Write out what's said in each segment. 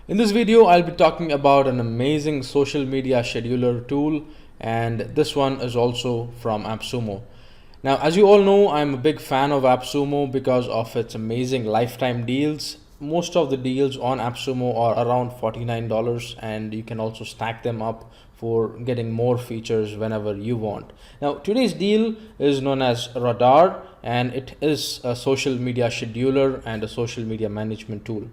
In this video, I'll be talking about an amazing social media scheduler tool, and this one is also from AppSumo. Now, as you all know, I'm a big fan of AppSumo because of its amazing lifetime deals. Most of the deals on AppSumo are around $49, and you can also stack them up for getting more features whenever you want. Now, today's deal is known as RADAAR, and it is a social media scheduler and a social media management tool.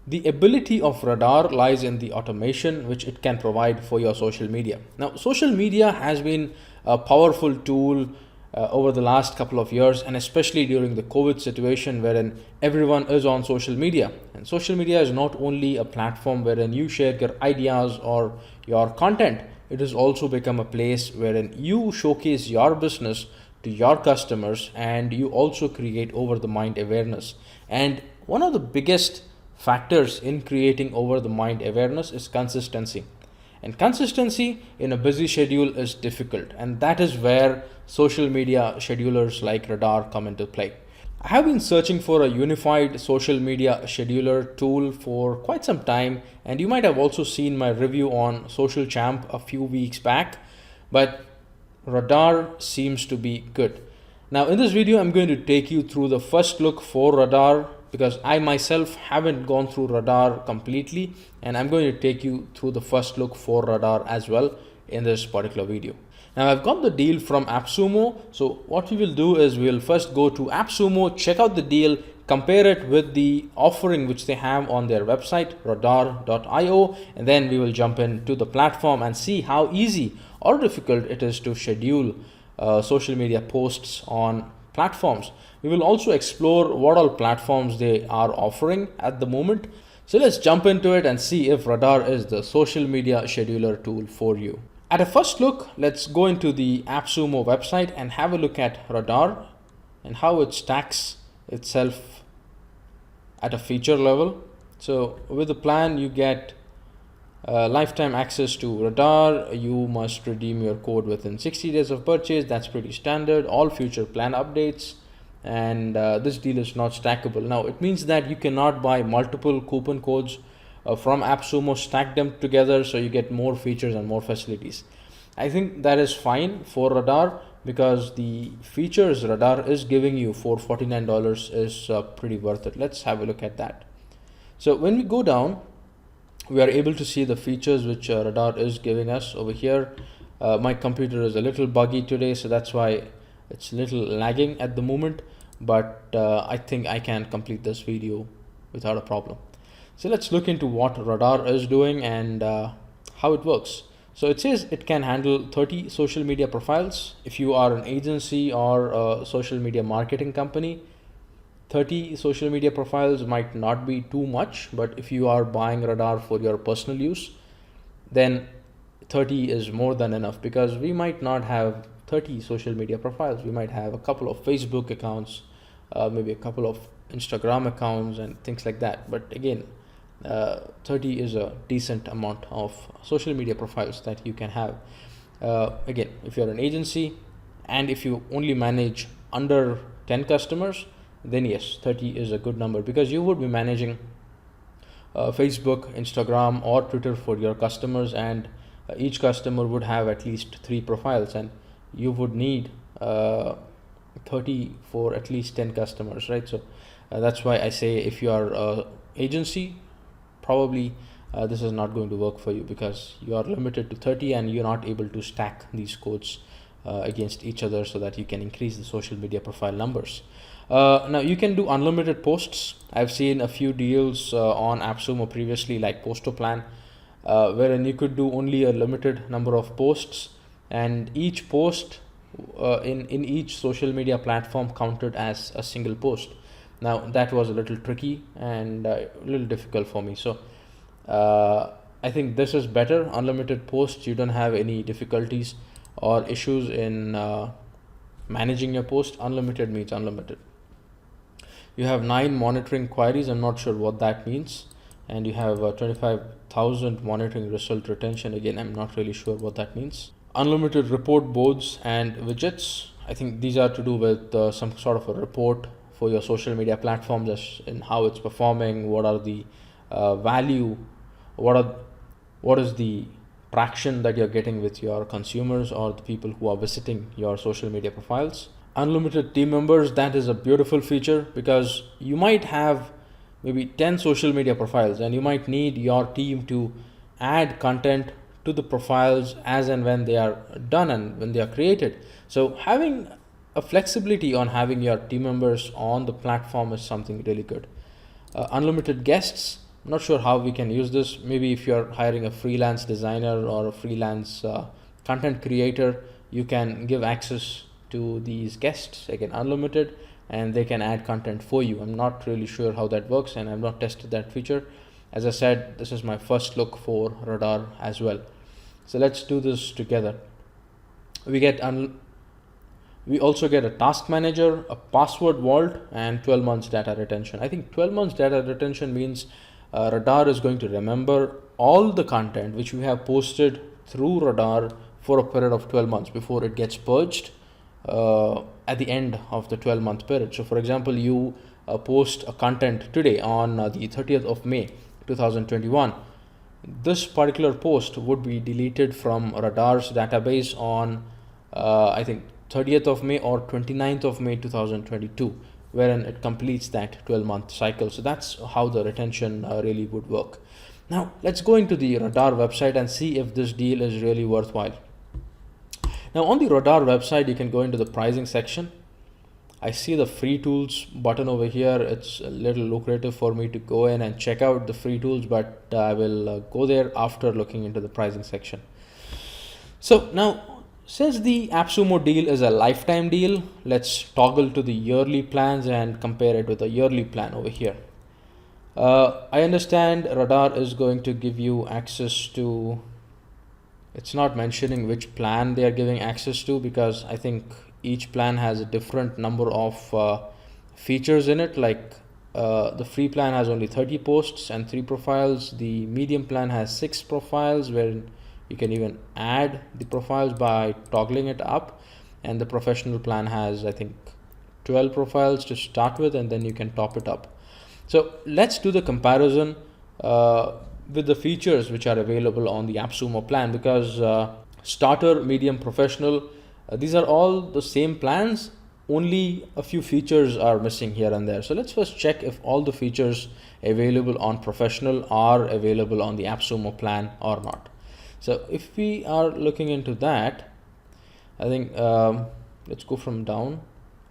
The ability of RADAAR lies in the automation which it can provide for your social media. Now, social media has been a powerful tool over the last couple of years, and especially during the COVID situation wherein everyone is on social media. And social media is not only a platform wherein you share your ideas or your content, it has also become a place wherein you showcase your business to your customers and you also create over the mind awareness. And one of the biggest factors in creating over the mind awareness is consistency. And consistency in a busy schedule is difficult, and that is where social media schedulers like RADAAR come into play. I have been searching for a unified social media scheduler tool for quite some time, and you might have also seen my review on Social Champ a few weeks back, but RADAAR seems to be good. Now, in this video, I'm going to take you through the first look for RADAAR because I myself haven't gone through RADAAR completely, and I'm going to take you through the first look for RADAAR as well in this particular video. Now, I've got the deal from AppSumo. So what we will do is we'll first go to AppSumo, check out the deal, compare it with the offering which they have on their website, radaar.io, and then we will jump into the platform and see how easy or difficult it is to schedule social media posts on platforms. We will also explore what all platforms they are offering at the moment. So let's jump into it and see if RADAAR is the social media scheduler tool for you. At a first look, let's go into the AppSumo website and have a look at RADAAR and how it stacks itself at a feature level. So with the plan, you get lifetime access to RADAAR. You must redeem your code within 60 days of purchase. That's pretty standard. All future plan updates. And this deal is not stackable. Now, it means that you cannot buy multiple coupon codes from AppSumo, stack them together so you get more features and more facilities. I think that is fine for RADAAR because the features RADAAR is giving you for $49 is pretty worth it. Let's have a look at that. So when we go down, we are able to see the features which RADAAR is giving us over here. My computer is a little buggy today, so that's why it's a little lagging at the moment, but I think I can complete this video without a problem. So let's look into what RADAAR is doing and how it works. So it says it can handle 30 social media profiles. If you are an agency or a social media marketing company, 30 social media profiles might not be too much, but if you are buying RADAAR for your personal use, then 30 is more than enough because we might not have 30 social media profiles. We might have a couple of Facebook accounts, maybe a couple of Instagram accounts and things like that. But again, 30 is a decent amount of social media profiles that you can have. Again, if you're an agency and if you only manage under 10 customers, then yes, 30 is a good number because you would be managing Facebook, Instagram, or Twitter for your customers, and each customer would have at least 3 profiles, and you would need 30 for at least 10 customers, right? So that's why I say if you are an agency, probably this is not going to work for you because you are limited to 30 and you're not able to stack these codes against each other so that you can increase the social media profile numbers. Now you can do unlimited posts. I've seen a few deals on AppSumo previously, like Posto Plan, wherein you could do only a limited number of posts, and each post in each social media platform counted as a single post. Now that was a little tricky and a little difficult for me. So I think this is better. Unlimited posts, you don't have any difficulties or issues in managing your post. Unlimited means unlimited. You have 9 monitoring queries. I'm not sure what that means. And you have 25,000 monitoring result retention. Again, I'm not really sure what that means. Unlimited report boards and widgets. I think these are to do with some sort of a report for your social media platforms as in how it's performing, what are the value what are what is the traction that you're getting with your consumers or the people who are visiting your social media profiles. Unlimited team members, that is a beautiful feature because you might have maybe 10 social media profiles and you might need your team to add content to the profiles as and when they are done and when they are created. So having a flexibility on having your team members on the platform is something really good. Unlimited guests, I'm not sure how we can use this. Maybe if you're hiring a freelance designer or a freelance content creator, you can give access to these guests, again unlimited, and they can add content for you. I'm not really sure how that works and I've not tested that feature. As I said, this is my first look for Radar as well. So let's do this together. We also get a task manager, a password vault, and 12 months data retention. I think 12 months data retention means Radar is going to remember all the content which we have posted through Radar for a period of 12 months before it gets purged at the end of the 12-month period. So for example, you post a content today on the 30th of May 2021. This particular post would be deleted from Radar's database on I think 30th of May or 29th of May 2022, wherein it completes that 12-month cycle. So that's how the retention really would work. Now let's go into the Radar website and see if this deal is really worthwhile. Now on the Radar website, you can go into the pricing section. I see the free tools button over here. It's a little lucrative for me to go in and check out the free tools, but I will go there after looking into the pricing section. So now, since the AppSumo deal is a lifetime deal, let's toggle to the yearly plans and compare it with a yearly plan over here. I understand Radar is going to give you access to, it's not mentioning which plan they are giving access to because I think each plan has a different number of features in it. Like the free plan has only 30 posts and 3 profiles. The medium plan has 6 profiles where you can even add the profiles by toggling it up, and the professional plan has I think 12 profiles to start with, and then you can top it up. So let's do the comparison with the features which are available on the AppSumo plan, because starter, medium, professional, these are all the same plans, only a few features are missing here and there. So let's first check if all the features available on professional are available on the AppSumo plan or not. So if we are looking into that, I think let's go from down.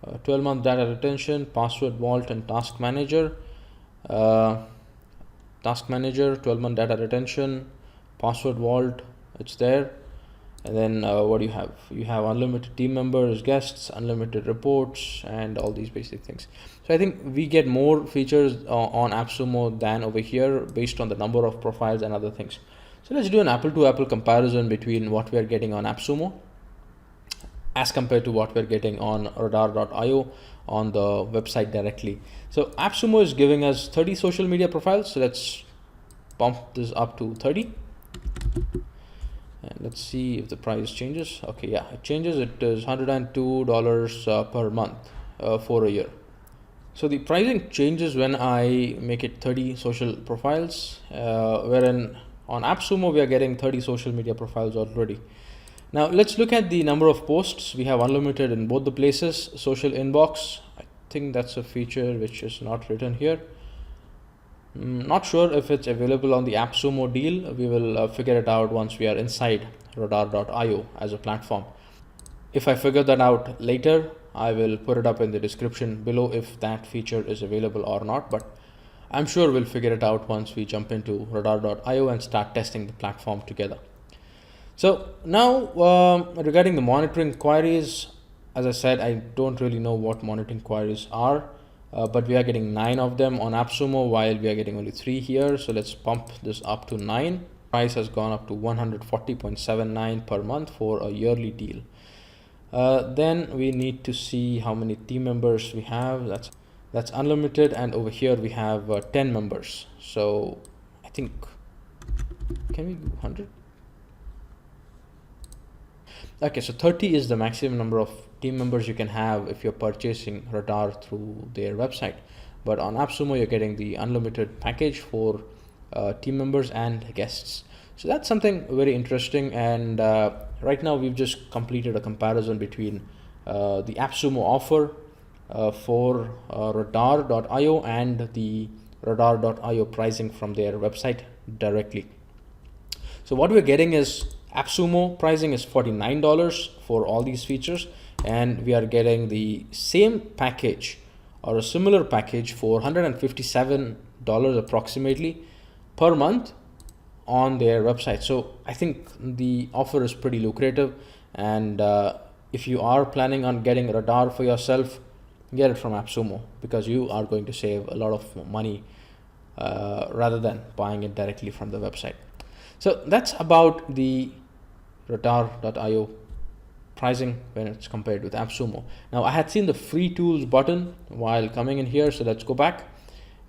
12-month data retention, password vault, and task manager. Task manager, 12-month data retention, password vault, it's there. And then what do you have? You have unlimited team members, guests, unlimited reports, and all these basic things. So I think we get more features on AppSumo than over here based on the number of profiles and other things. So let's do an apple-to-apple comparison between what we are getting on AppSumo as compared to what we're getting on radar.io on the website directly. So AppSumo is giving us 30 social media profiles. So let's bump this up to 30. And let's see if the price changes. Okay, yeah, it changes. It is $102 per month for a year. So the pricing changes when I make it 30 social profiles, wherein on AppSumo we are getting 30 social media profiles already. Now let's look at the number of posts. We have unlimited in both the places. Social inbox, I think that's a feature which is not written here. Not sure if it's available on the AppSumo deal. We will figure it out once we are inside radar.io as a platform. If I figure that out later, I will put it up in the description below if that feature is available or not, but I'm sure we'll figure it out once we jump into radar.io and start testing the platform together. So now regarding the monitoring queries, as I said, I don't really know what monitoring queries are, but we are getting 9 of them on AppSumo while we are getting only 3 here. So let's pump this up to 9. Price has gone up to $140.79 per month for a yearly deal. Then we need to see how many team members we have. That's unlimited, and over here we have 10 members. So I think, can we do 100? Okay, so 30 is the maximum number of team members you can have if you're purchasing Radar through their website. But on AppSumo, you're getting the unlimited package for team members and guests. So that's something very interesting. And right now we've just completed a comparison between the AppSumo offer for RADAAR.io and the RADAAR.io pricing from their website directly. So what we're getting is AppSumo pricing is $49 for all these features, and we are getting the same package or a similar package for $157 approximately per month on their website. So I think the offer is pretty lucrative, and if you are planning on getting Radar for yourself, get it from AppSumo, because you are going to save a lot of money rather than buying it directly from the website. So that's about the RADAAR.io pricing when it's compared with AppSumo. Now I had seen the free tools button while coming in here, so let's go back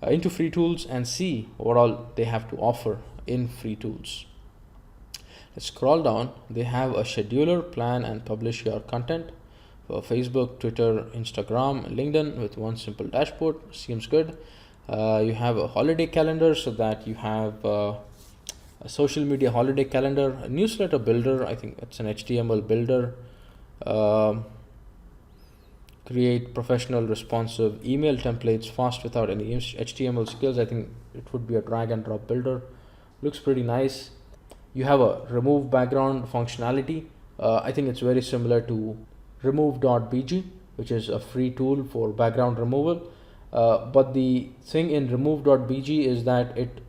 into free tools and see what all they have to offer in free tools. Let's scroll down. They have a scheduler, plan and publish your content for Facebook, Twitter, Instagram, LinkedIn with one simple dashboard. Seems good. You have a holiday calendar, so that you have a social media holiday calendar, a newsletter builder. I think it's an HTML builder. Create professional responsive email templates fast without any HTML skills. I think it would be a drag and drop builder. Looks pretty nice. You have a remove background functionality. I think it's very similar to remove.bg, which is a free tool for background removal. But the thing in remove.bg is that it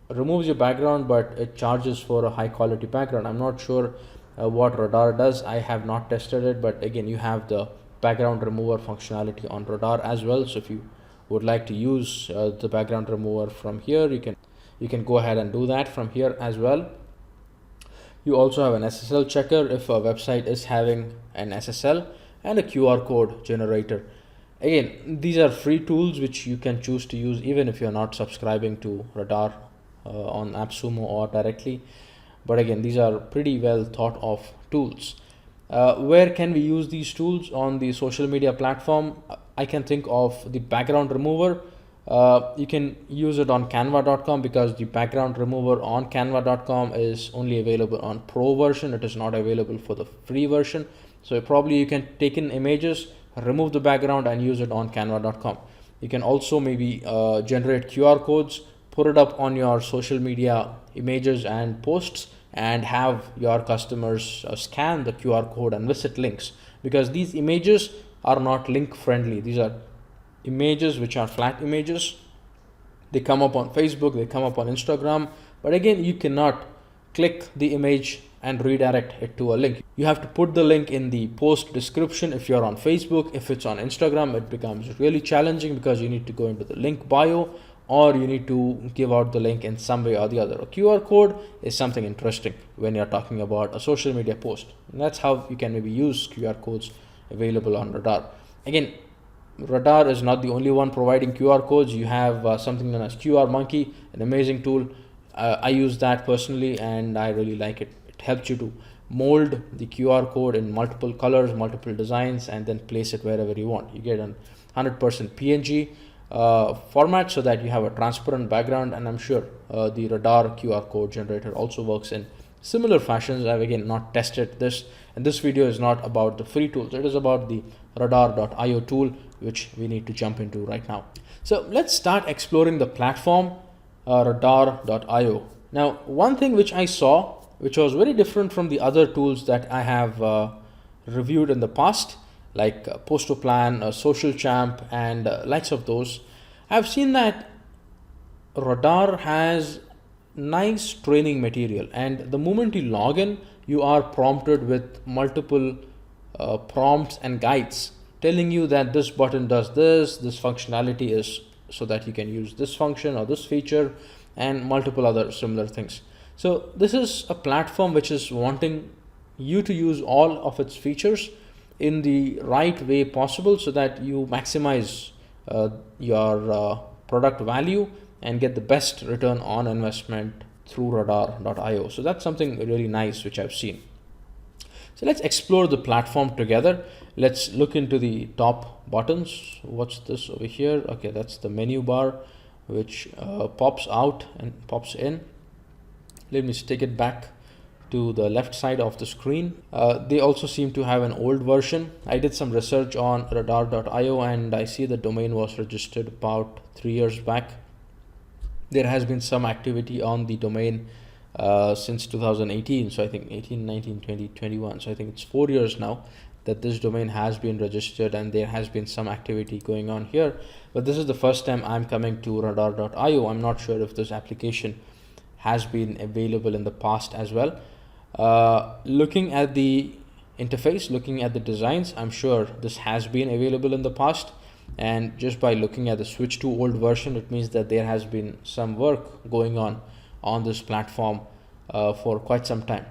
removes your background, but it charges for a high quality background. I'm not sure what Radar does. I have not tested it, but again, you have the background remover functionality on Radar as well. So if you would like to use the background remover from here, you can go ahead and do that from here as well. You also have an SSL checker if a website is having an SSL, and a QR code generator. Again, these are free tools which you can choose to use even if you're not subscribing to Radar on AppSumo or directly. But again, these are pretty well thought of tools. Where can we use these tools on the social media platform? I can think of the background remover. You can use it on canva.com, because the background remover on canva.com is only available on pro version. It is not available for the free version. So probably you can take in images, remove the background and use it on canva.com. You can also maybe generate QR codes, put it up on your social media images and posts, and have your customers scan the QR code and visit links, because these images are not link friendly. These are images which are flat images. They come up on Facebook, they come up on Instagram, but again, you cannot click the image and redirect it to a link. You have to put the link in the post description if you're on Facebook. If it's on Instagram, it becomes really challenging, because you need to go into the link bio, or you need to give out the link in some way or the other. A QR code is something interesting when you're talking about a social media post. And that's how you can maybe use QR codes available on Radar. Again, Radar is not the only one providing QR codes. You have something known as QR Monkey, an amazing tool. I use that personally and I really like it. It helps you to mold the QR code in multiple colors, multiple designs, and then place it wherever you want. You get a 100% PNG format, so that you have a transparent background. And I'm sure the Radar QR code generator also works in similar fashions. I've again not tested this, and this video is not about the free tools. It is about the RADAAR.io tool, which we need to jump into right now. So let's start exploring the platform RADAAR.io. Now, one thing which I saw, which was very different from the other tools that I have reviewed in the past, like Postoplan, Social Champ, and likes of those, I've seen that Radar has nice training material, and the moment you log in, you are prompted with multiple prompts and guides telling you that this button does this functionality is so that you can use this function or this feature, and multiple other similar things. So this is a platform which is wanting you to use all of its features in the right way possible, so that you maximize your product value and get the best return on investment through RADAAR.io. So that's something really nice which I've seen. So let's explore the platform together. Let's look into the top buttons. What's this over here? Okay, that's the menu bar. which pops out and pops in. Let me stick it back to the left side of the screen. They also seem to have an old version. I did some research on radar.io and I see the domain was registered about 3 years back. There has been some activity on the domain since 2018. So I think 18, 19, 20, 21. So I think it's 4 years now that this domain has been registered and there has been some activity going on here. But this is the first time I'm coming to radar.io. I'm not sure if this application has been available in the past as well. Looking at the interface, looking at the designs, I'm sure this has been available in the past. And just by looking at the switch to old version, it means that there has been some work going on this platform for quite some time.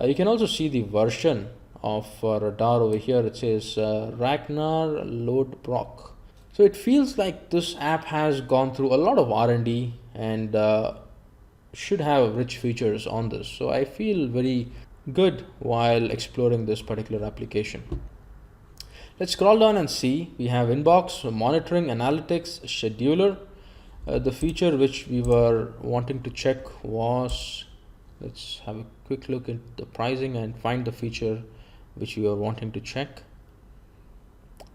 You can also see the version of Radar over here. It says Ragnar Lodbrok. So it feels like this app has gone through a lot of R&D and should have rich features on this. So I feel very good while exploring this particular application. Let's scroll down and see. We have inbox, monitoring, analytics, scheduler. The feature which we were wanting to check was, let's have a quick look at the pricing and find the feature which we were wanting to check.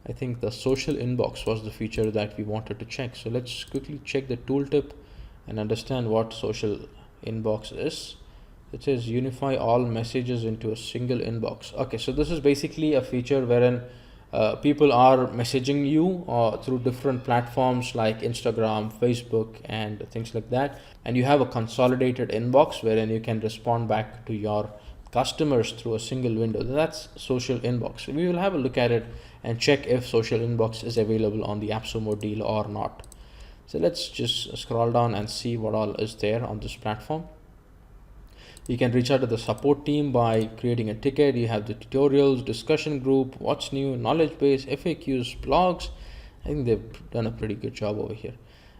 I think the social inbox was the feature that we wanted to check. So let's quickly check the tooltip and understand what social inbox is. It says unify all messages into a single inbox. Okay, so this is basically a feature wherein people are messaging you through different platforms like Instagram, Facebook, and things like that. And you have a consolidated inbox wherein you can respond back to your customers through a single window. That's social inbox. We will have a look at it and check if social inbox is available on the AppSumo deal or not. So let's just scroll down and see what all is there on this platform. You can reach out to the support team by creating a ticket. You have the tutorials, discussion group, what's new, knowledge base, FAQs, blogs. I think they've done a pretty good job over here.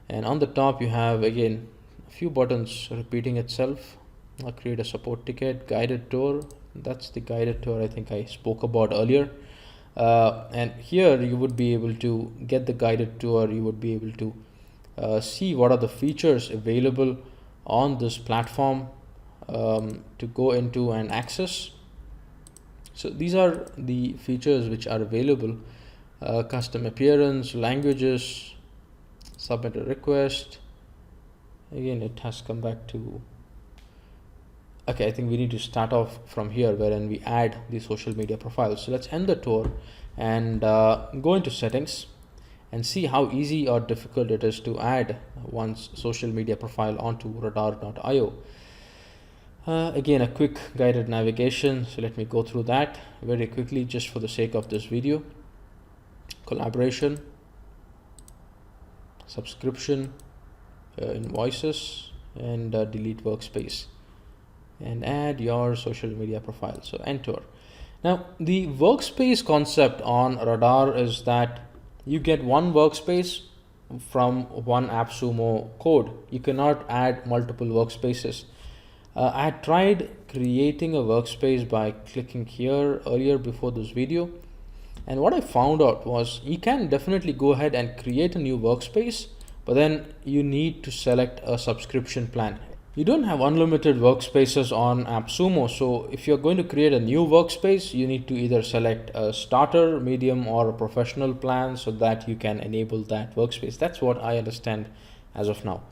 And on the top, you have again a few buttons repeating itself. I'll create a support ticket, guided tour. That's the guided tour I think I spoke about earlier. And here you would be able to get the guided tour. You would be able to see what are the features available on this platform to go into and access. So these are the features which are available: custom appearance, languages, submit a request. Again, it has come back to, okay, I think we need to start off from here wherein we add the social media profile. So let's end the tour and go into settings and see how easy or difficult it is to add one's social media profile onto radar.io. Again, a quick guided navigation. So let me go through that very quickly just for the sake of this video. Collaboration, subscription, invoices, and delete workspace, and add your social media profile. So enter. Now the workspace concept on Radar is that you get one workspace from one AppSumo code. You cannot add multiple workspaces. I had tried creating a workspace by clicking here earlier before this video, and what I found out was you can definitely go ahead and create a new workspace, but then you need to select a subscription plan. You don't have unlimited workspaces on AppSumo, so if you're going to create a new workspace, you need to either select a starter, medium, or a professional plan so that you can enable that workspace. That's what I understand as of now.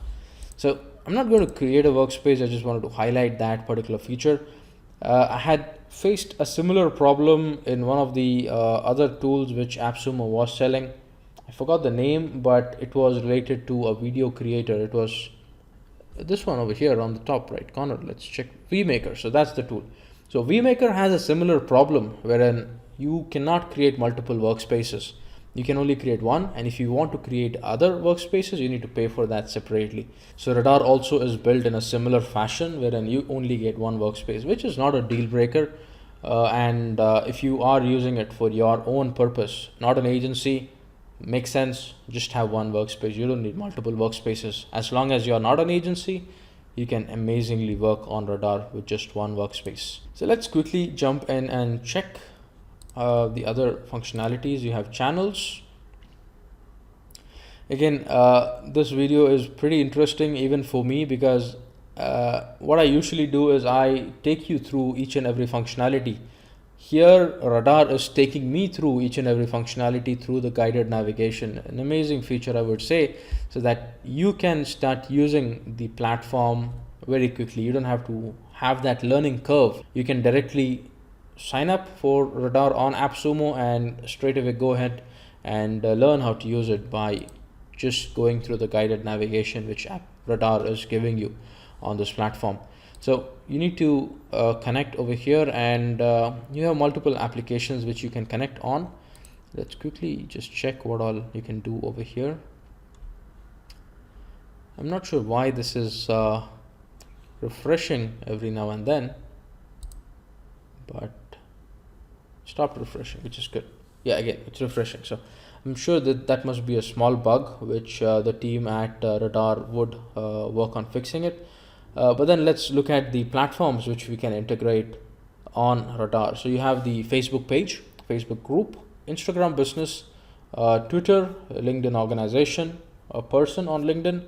So I'm not going to create a workspace. I just wanted to highlight that particular feature. I had faced a similar problem in one of the other tools which AppSumo was selling. I forgot the name, but it was related to a video creator. It was this one over here on the top right corner. Let's check vMaker. So that's the tool. So vMaker has a similar problem wherein you cannot create multiple workspaces. You can only create one, and if you want to create other workspaces, you need to pay for that separately. So Radar also is built in a similar fashion wherein you only get one workspace, which is not a deal breaker. And if you are using it for your own purpose, not an agency, makes sense, just have one workspace. You don't need multiple workspaces. As long as you're not an agency, you can amazingly work on Radar with just one workspace. So let's quickly jump in and check the other functionalities. You have channels. Again, this video is pretty interesting even for me because what I usually do is I take you through each and every functionality. Here, Radar is taking me through each and every functionality through the guided navigation. An amazing feature, I would say, so that you can start using the platform very quickly. You don't have to have that learning curve. You can directly sign up for Radar on AppSumo and straight away go ahead and learn how to use it by just going through the guided navigation which Radar is giving you on this platform. So you need to connect over here, and you have multiple applications which you can connect on. Let's quickly just check what all you can do over here. I'm not sure why this is refreshing every now and then, but stopped refreshing, which is good. Yeah, again, it's refreshing. So I'm sure that must be a small bug which the team at Radar would work on fixing it. But then let's look at the platforms which we can integrate on Radar. So you have the Facebook page, Facebook group, Instagram business, Twitter, LinkedIn organization, a person on LinkedIn,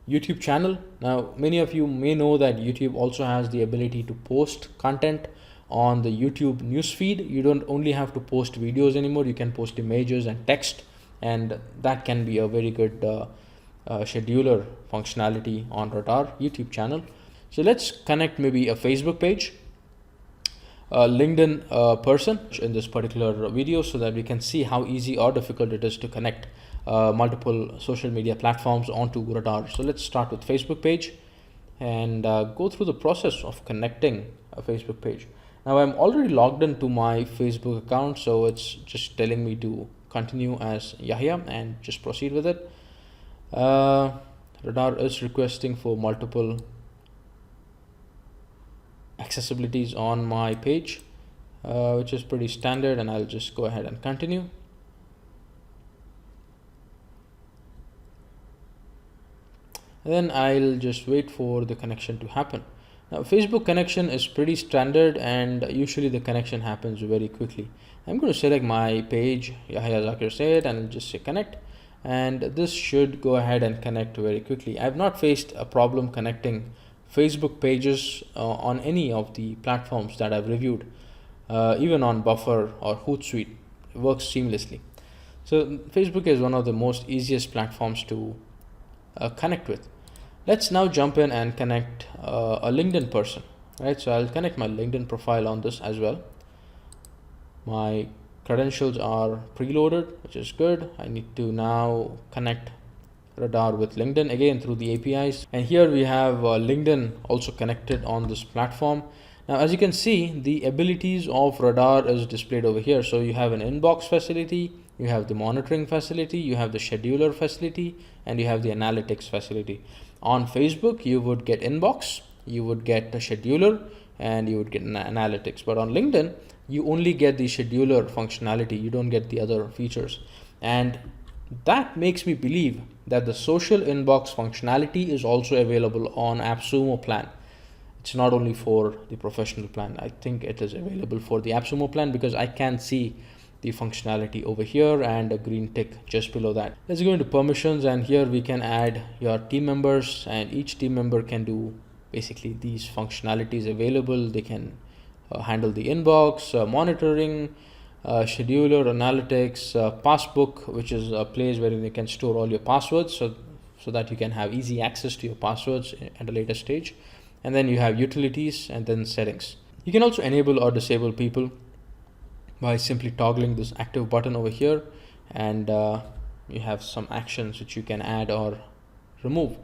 YouTube channel. Now, many of you may know that YouTube also has the ability to post content on the YouTube newsfeed. You don't only have to post videos anymore, you can post images and text, and that can be a very good scheduler functionality on Radar YouTube channel. So let's connect maybe a Facebook page, a LinkedIn person in this particular video, so that we can see how easy or difficult it is to connect multiple social media platforms onto Radar. So let's start with Facebook page and go through the process of connecting a Facebook page. Now I'm already logged into my Facebook account, so it's just telling me to continue as Yahya and just proceed with it. Radar is requesting for multiple accessibilities on my page, which is pretty standard, and I'll just go ahead and continue. And then I'll just wait for the connection to happen. Now, Facebook connection is pretty standard, and usually the connection happens very quickly. I'm going to select my page, Yahya Zakir Said, and just say connect. And this should go ahead and connect very quickly. I've not faced a problem connecting Facebook pages on any of the platforms that I've reviewed, even on Buffer or Hootsuite. It works seamlessly. So Facebook is one of the most easiest platforms to connect with. Let's now jump in and connect a LinkedIn person, right? So I'll connect my LinkedIn profile on this as well. My credentials are preloaded, which is good. I need to now connect Radar with LinkedIn again through the APIs. And here we have LinkedIn also connected on this platform. Now, as you can see, the abilities of Radar is displayed over here. So you have an inbox facility, you have the monitoring facility, you have the scheduler facility, and you have the analytics facility. On Facebook, you would get inbox, you would get a scheduler, and you would get analytics. But on LinkedIn, you only get the scheduler functionality, you don't get the other features. And that makes me believe that the social inbox functionality is also available on AppSumo plan. It's not only for the professional plan. I think it is available for the AppSumo plan because I can see the functionality over here and a green tick just below that. Let's go into permissions, and here we can add your team members, and each team member can do basically these functionalities available. They can handle the inbox, monitoring, scheduler, analytics, passbook, which is a place where you can store all your passwords so that you can have easy access to your passwords at a later stage. And then you have utilities and then settings. You can also enable or disable people by simply toggling this active button over here, and you have some actions which you can add or remove.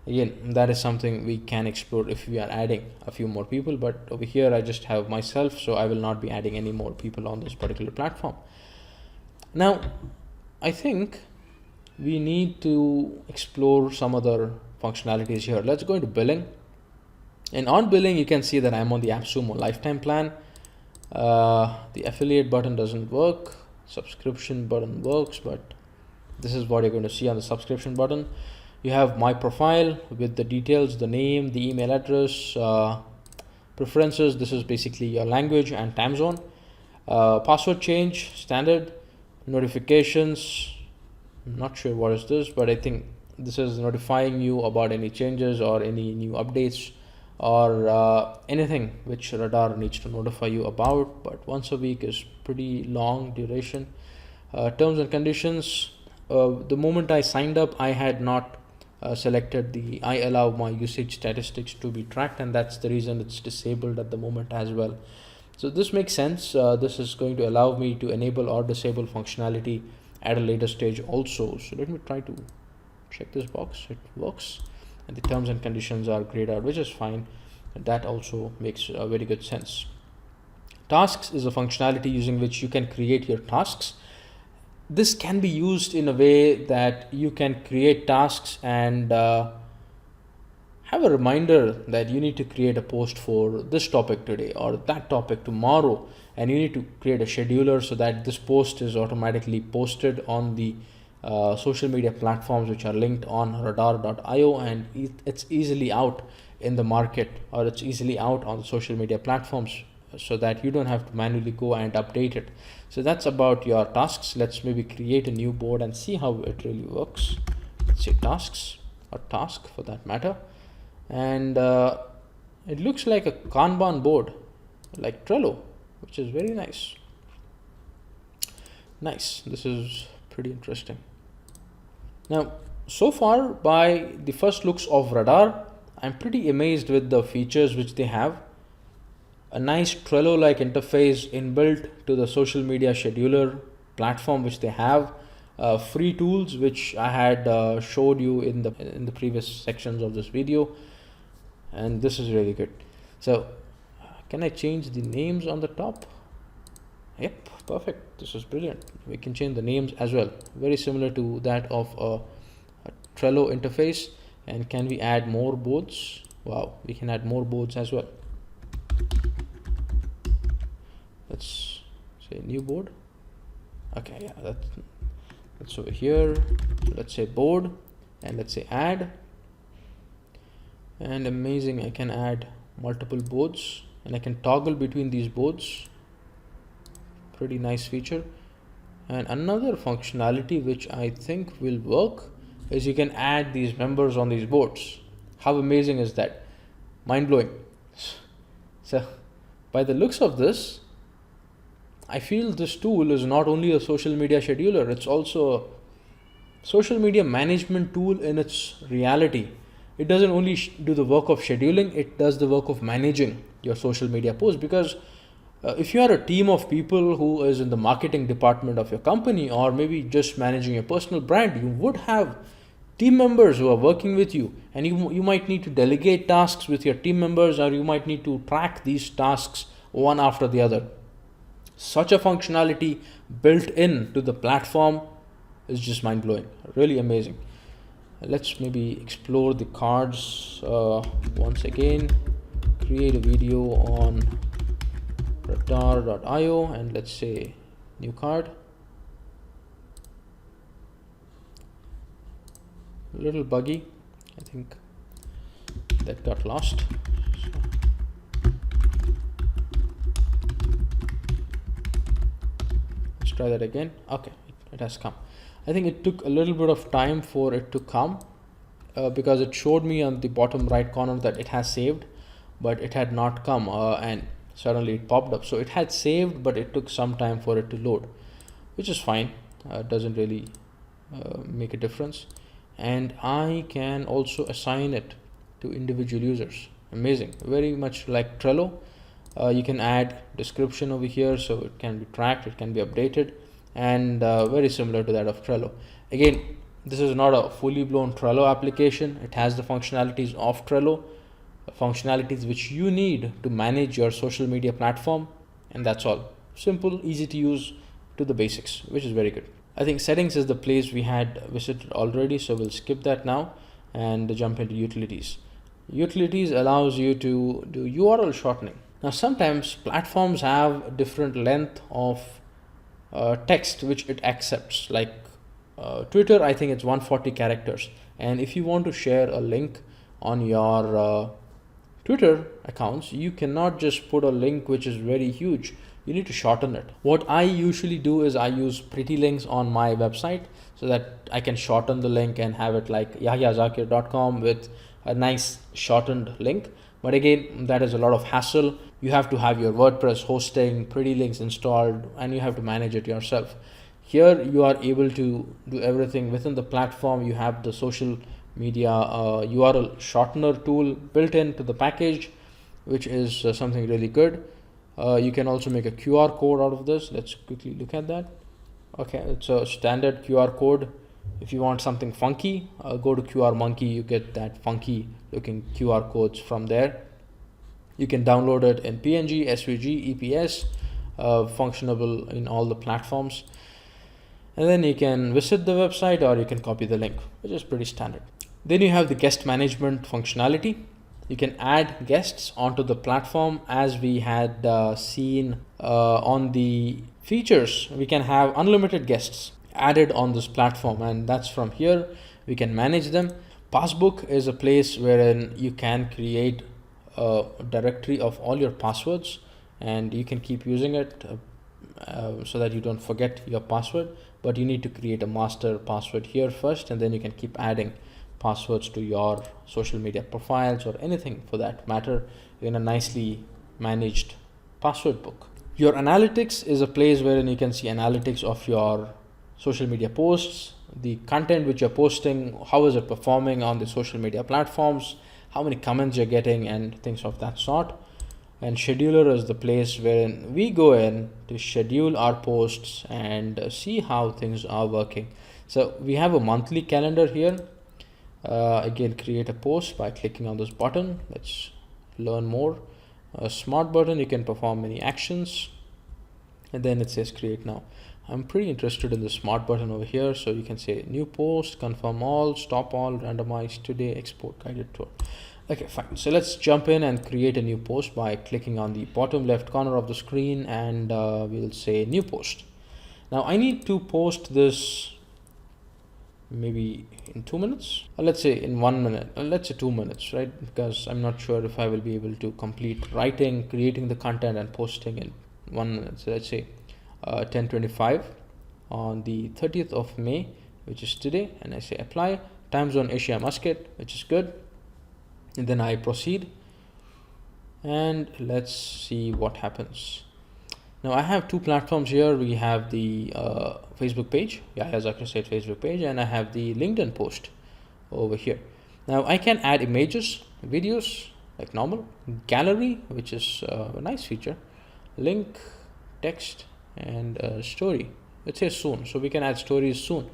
Again, that is something we can explore if we are adding a few more people, but over here I just have myself, so I will not be adding any more people on this particular platform. Now, I think we need to explore some other functionalities here. Let's go into billing. And on billing, you can see that I'm on the AppSumo lifetime plan. The affiliate button doesn't work, subscription button works, but this is what you're going to see on the subscription button. You have my profile with the details, the name, the email address, preferences. This is basically your language and time zone. Password change, standard. Notifications, I'm not sure what is this, but I think this is notifying you about any changes or any new updates or anything which Radar needs to notify you about. But once a week is pretty long duration. Terms and conditions, the moment I signed up, I had not selected the I allow my usage statistics to be tracked, and that's the reason it's disabled at the moment as well. So this makes sense. This is going to allow me to enable or disable functionality at a later stage also. So let me try to check this box. It works, and the terms and conditions are grayed out, which is fine. And that also makes very good sense. Tasks is a functionality using which you can create your tasks. This can be used in a way that you can create tasks and have a reminder that you need to create a post for this topic today or that topic tomorrow, and you need to create a scheduler so that this post is automatically posted on the social media platforms which are linked on radar.io, and it's easily out in the market, or it's easily out on the social media platforms, so that you don't have to manually go and update it. So that's about your tasks. Let's maybe create a new board and see how it really works. Let's say tasks, or task for that matter. And it looks like a Kanban board, like Trello, which is very nice. Nice, this is pretty interesting. Now, so far by the first looks of Radar, I'm pretty amazed with the features which they have. A nice Trello-like interface inbuilt to the social media scheduler platform which they have. Free tools which I had showed you in the previous sections of this video, and this is really good. So can I change the names on the top? Yep, perfect. This is brilliant. We can change the names as well, very similar to that of a Trello interface. And can we add more boards? Wow, we can add more boards as well. Let's say new board. Okay, yeah, that's over here. So let's say board, and let's say add. And amazing, I can add multiple boards, and I can toggle between these boards. Pretty nice feature. And another functionality which I think will work is you can add these members on these boards. How amazing is that? Mind-blowing. So by the looks of this, I feel this tool is not only a social media scheduler, it's also a social media management tool in its reality. It doesn't only do the work of scheduling, it does the work of managing your social media posts. Because if you are a team of people who is in the marketing department of your company, or maybe just managing your personal brand, you would have team members who are working with you, and you might need to delegate tasks with your team members, or you might need to track these tasks one after the other. Such a functionality built in to the platform is just mind-blowing, really amazing. Let's maybe explore the cards once again. Create a video on radar.io, and let's say new card. A little buggy, I think that got lost. Let's try that again. Okay, it has come. I think it took a little bit of time for it to come because it showed me on the bottom right corner that it has saved, but it had not come, and suddenly it popped up. So it had saved, but it took some time for it to load, which is fine. It doesn't really make a difference. And I can also assign it to individual users. Amazing, very much like Trello. You can add description over here, so it can be tracked, it can be updated, and very similar to that of Trello. Again, this is not a fully blown Trello application. It has the functionalities of Trello, functionalities which you need to manage your social media platform, and that's all. Simple, easy to use, to the basics, which is very good. I think settings is the place we had visited already, so we'll skip that now and jump into utilities. Utilities allows you to do URL shortening. Now sometimes platforms have different length of text which it accepts, like Twitter, I think it's 140 characters, and if you want to share a link on your Twitter accounts, you cannot just put a link which is very huge. you need to shorten it. What I usually do is I use pretty links on my website so that I can shorten the link and have it like yahyazakir.com with a nice shortened link. But again, that is a lot of hassle. You have to have your WordPress hosting, pretty links installed, and you have to manage it yourself. Here you are able to do everything within the platform. You have the social media URL shortener tool built into the package, which is something really good. You can also make a QR code out of this. Let's quickly look at that. Okay, it's a standard QR code. If you want something funky, go to QR Monkey. You get that funky looking QR codes from there. You can download it in PNG, SVG, EPS, functionable in all the platforms. And then you can visit the website or you can copy the link, which is pretty standard. Then you have the guest management functionality. You can add guests onto the platform as we had seen on the features. We can have unlimited guests added on this platform, and that's from here. We can manage them. Passbook is a place wherein you can create a directory of all your passwords, and you can keep using it so that you don't forget your password. But you need to create a master password here first, and then you can keep adding passwords to your social media profiles or anything for that matter in a nicely managed password book. Your analytics is a place wherein you can see analytics of your social media posts, the content which you're posting, how is it performing on the social media platforms, how many comments you're getting, and things of that sort. And scheduler is the place wherein we go in to schedule our posts and see how things are working. So we have a monthly calendar here. Again, create a post by clicking on this button. Let's learn more. A smart button, you can perform many actions, and then it says create now. I'm pretty interested in the smart button over here. So you can say new post, confirm all, stop all, randomize today, export guided tour. Okay, fine. So let's jump in and create a new post by clicking on the bottom left corner of the screen, and we'll say new post. Now I need to post this maybe in 2 minutes, or let's say in 1 minute, or let's say 2 minutes, right? Because I'm not sure if I will be able to complete writing, creating the content and posting in 1 minute. So let's say 10:25 on the 30th of May, which is today, and I say apply. Time zone Asia Muscat, which is good. And then I proceed, and let's see what happens. Now I have two platforms here. We have the Facebook page, Yahya Zakir Said Facebook page, and I have the LinkedIn post over here. Now I can add images, videos like normal, gallery, which is a nice feature, link, text, and story. Let's say soon, so we can add stories soon.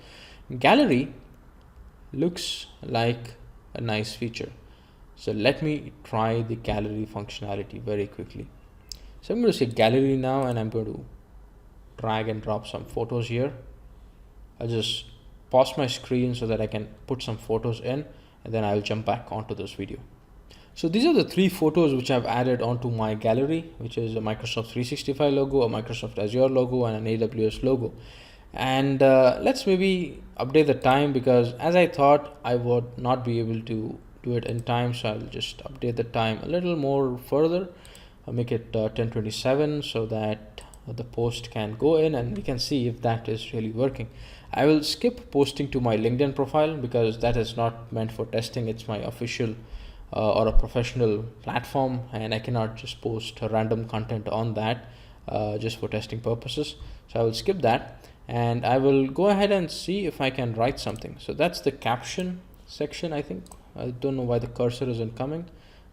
Gallery looks like a nice feature. So let me try the gallery functionality very quickly. So I'm going to say gallery now, and I'm going to drag and drop some photos here. I'll just pause my screen so that I can put some photos in, and then I'll jump back onto this video. So these are the three photos which I've added onto my gallery, which is a Microsoft 365 logo, a Microsoft Azure logo, and an AWS logo. And let's maybe update the time, because as I thought I would not be able to do it in time, so I'll just update the time a little more further. I'll make it 10:27 so that the post can go in and we can see if that is really working. I will skip posting to my LinkedIn profile because that is not meant for testing. It's my official or a professional platform, and I cannot just post random content on that just for testing purposes. So I will skip that, and I will go ahead and see if I can write something. So that's the caption section, I think. I don't know why the cursor isn't coming.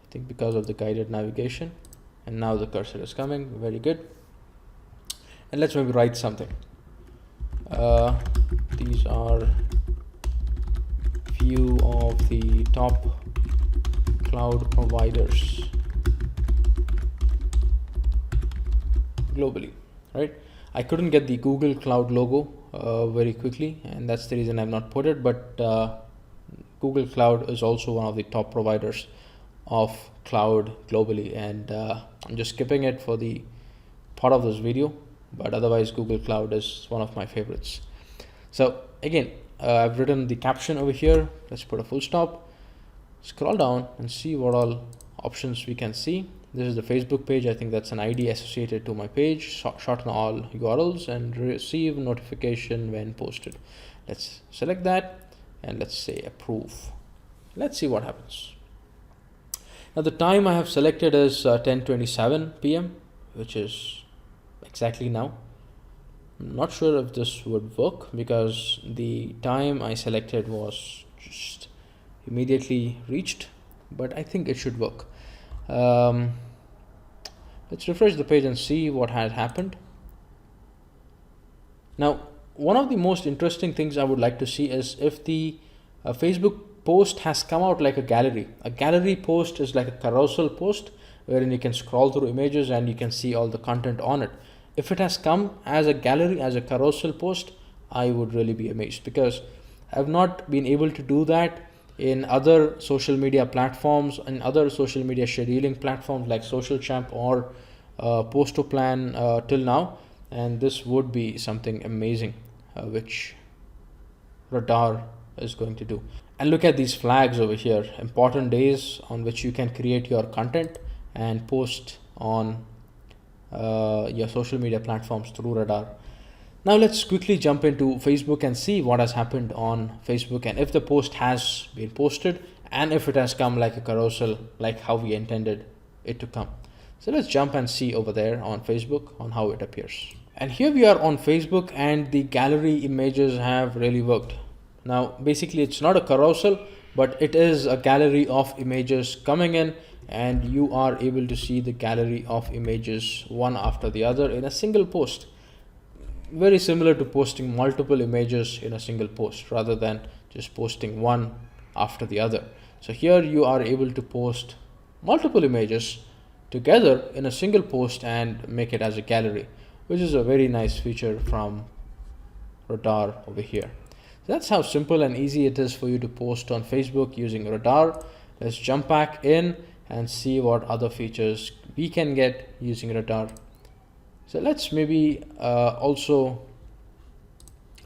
I think because of the guided navigation. And now the cursor is coming. Very good. And let's maybe write something. These are few of the top cloud providers globally, right? I couldn't get the Google Cloud logo very quickly, and that's the reason I've not put it, but Google Cloud is also one of the top providers of cloud globally, and I'm just skipping it for the part of this video, but otherwise Google Cloud is one of my favorites. So again, I've written the caption over here. Let's put a full stop, scroll down and see what all options we can see. This is the Facebook page. I think that's an ID associated to my page. Shorten all URLs and receive notification when posted. Let's select that and let's say approve. Let's see what happens. Now the time I have selected is 10:27 p.m., which is exactly now. I'm not sure if this would work because the time I selected was just immediately reached, but I think it should work. Let's refresh the page and see what has happened. Now, one of the most interesting things I would like to see is if the Facebook post has come out like a gallery. A gallery post is like a carousel post wherein you can scroll through images and you can see all the content on it. If it has come as a gallery, as a carousel post, I would really be amazed because I've not been able to do that in other social media platforms and other social media scheduling platforms like Social Champ or Postoplan till now, and this would be something amazing which Radar is going to do. And look at these flags over here, important days on which you can create your content and post on your social media platforms through Radar. Now let's quickly jump into Facebook and see what has happened on Facebook and if the post has been posted and if it has come like a carousel, like how we intended it to come. So let's jump and see over there on Facebook on how it appears. And here we are on Facebook and the gallery images have really worked. Now basically it's not a carousel, but it is a gallery of images coming in, and you are able to see the gallery of images one after the other in a single post. Very similar to posting multiple images in a single post rather than just posting one after the other. So here you are able to post multiple images together in a single post and make it as a gallery, which is a very nice feature from Radar over here. So that's how simple and easy it is for you to post on Facebook using Radar. Let's jump back in and see what other features we can get using Radar. So let's maybe also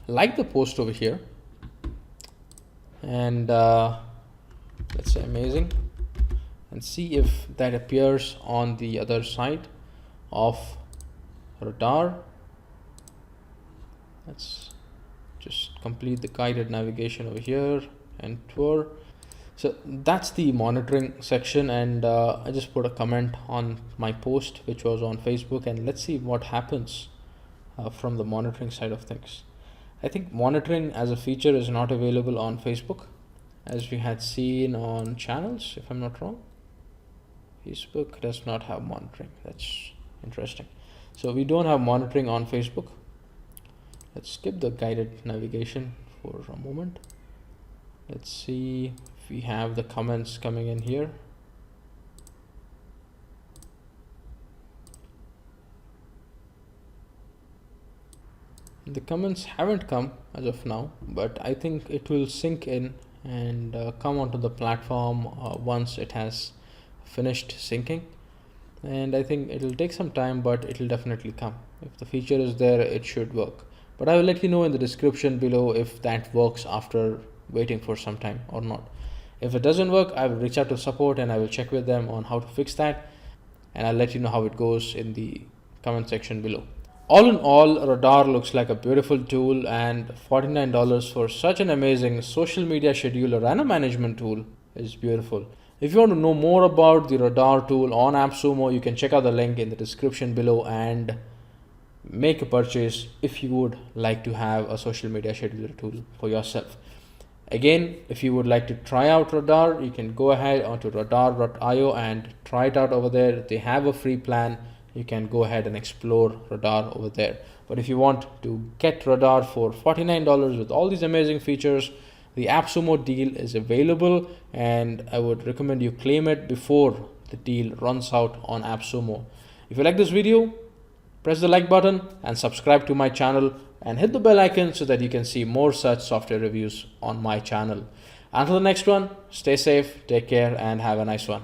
like the post over here and let's say amazing and see if that appears on the other side of Radar. Let's just complete the guided navigation over here and tour. So that's the monitoring section, and I just put a comment on my post which was on Facebook, and let's see what happens from the monitoring side of things. I think monitoring as a feature is not available on Facebook as we had seen on channels, if I'm not wrong. Facebook does not have monitoring. That's interesting. So we don't have monitoring on Facebook. Let's skip the guided navigation for a moment. Let's see if we have the comments coming in here. The comments haven't come as of now, but I think it will sink in and come onto the platform once it has finished syncing. And I think it will take some time, but it will definitely come. If the feature is there, it should work. But I will let you know in the description below if that works after waiting for some time or not. If it doesn't work, I will reach out to support and I will check with them on how to fix that, and I'll let you know how it goes in the comment section below. All in all, Radar looks like a beautiful tool, and $49 for such an amazing social media scheduler and a management tool is beautiful. If you want to know more about the Radar tool on AppSumo, you can check out the link in the description below and make a purchase if you would like to have a social media scheduler tool for yourself. Again, if you would like to try out Radar, you can go ahead onto radar.io and try it out over there. They have a free plan. You can go ahead and explore Radar over there. But if you want to get Radar for $49 with all these amazing features, the AppSumo deal is available, and I would recommend you claim it before the deal runs out on AppSumo. If you like this video, press the like button and subscribe to my channel and hit the bell icon so that you can see more such software reviews on my channel. Until the next one, stay safe, take care, and have a nice one.